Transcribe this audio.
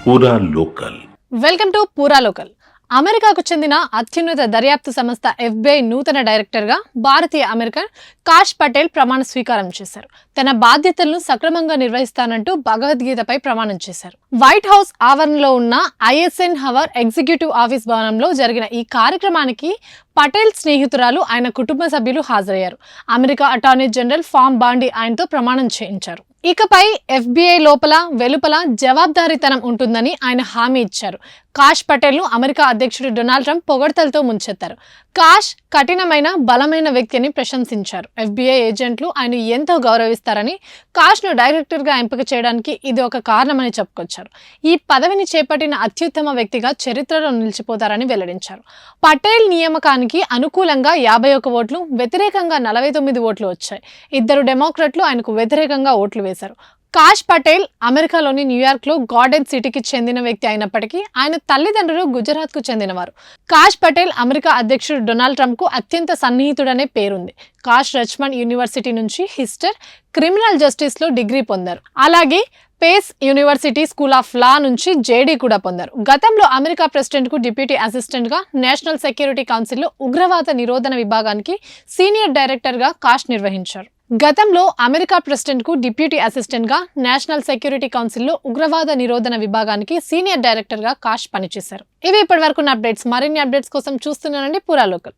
పూరా local. Welcome to పూరా local. అమెరికాకు చెందిన అత్యున్నత దర్యాప్తు సంస్థ FBI నూతన డైరెక్టర్గా భారతీయ అమెరికన్ కాష్ పటేల్ ప్రమాణ స్వీకారం చేశారు. తన బాధ్యతలను సక్రమంగా నిర్వహిస్తానంటూ భగవద్గీతపై ప్రమాణం చేశారు. వైట్ హౌస్ ఆవరణలో ఉన్న ఐసెన్హవర్ ఎగ్జిక్యూటివ్ ఆఫీస్ భవనంలో జరిగిన ఈ కార్యక్రమానికి పటేల్ స్నేహితురాలు, ఆయన కుటుంబ సభ్యులు హాజరయ్యారు. అమెరికా అటార్నీ జనరల్ ఫామ్ బాండి ఆయనతో ప్రమాణం చేయించారు. ఇకపై FBI లోపల వెలుపల జవాబుదారీతనం ఉంటుందని ఆయన హామీ ఇచ్చారు. కాష్ పటేల్ను అమెరికా అధ్యక్షుడు డొనాల్డ్ ట్రంప్ పొగడ్తలతో ముంచెత్తారు. కాష్ కఠినమైన, బలమైన వ్యక్తి అని ప్రశంసించారు. FBI ఏజెంట్లు ఆయన ఎంతో గౌరవిస్తారని, కాష్ను డైరెక్టర్గా ఎంపిక చేయడానికి ఇది ఒక కారణమని చెప్పుకొచ్చారు. ఈ పదవిని చేపట్టిన అత్యుత్తమ వ్యక్తిగా చరిత్రలో నిలిచిపోతారని వెల్లడించారు. పటేల్ నియామకానికి అనుకూలంగా 51 ఓట్లు, వ్యతిరేకంగా 49 ఓట్లు వచ్చాయి. 2 డెమోక్రాట్లు ఆయనకు వ్యతిరేకంగా ఓట్లు వేశారు. కాష్ పటేల్ అమెరికాలోని న్యూయార్క్లో గార్డెన్ సిటీకి చెందిన వ్యక్తి అయినప్పటికీ ఆయన తల్లిదండ్రులు గుజరాత్కు చెందినవారు. కాష్ పటేల్ అమెరికా అధ్యక్షుడు డొనాల్డ్ ట్రంప్కు అత్యంత సన్నిహితుడనే పేరుంది. కాష్ రిచ్మండ్ యూనివర్సిటీ నుంచి హిస్టర్, క్రిమినల్ జస్టిస్లో డిగ్రీ పొందారు. అలాగే Pace University School of Law నుంచి JD కూడా పొందారు. గతంలో అమెరికా ప్రెసిడెంట్కు డిప్యూటీ అసిస్టెంట్గా, నేషనల్ సెక్యూరిటీ కౌన్సిల్లో ఉగ్రవాద నిరోధన విభాగానికి సీనియర్ డైరెక్టర్గా కాష్ నిర్వహించారు. గతంలో అమెరికా ప్రెసిడెంట్కు డిప్యూటీ అసిస్టెంట్గా, నేషనల్ సెక్యూరిటీ కౌన్సిల్లో ఉగ్రవాద నిరోధన విభాగానికి సీనియర్ డైరెక్టర్గా కాష్ పనిచేశారు. ఇవి ఇప్పటివరకు అప్డేట్స్. మరిన్ని అప్డేట్స్ కోసం చూస్తున్నానండి పూరా లోకల్.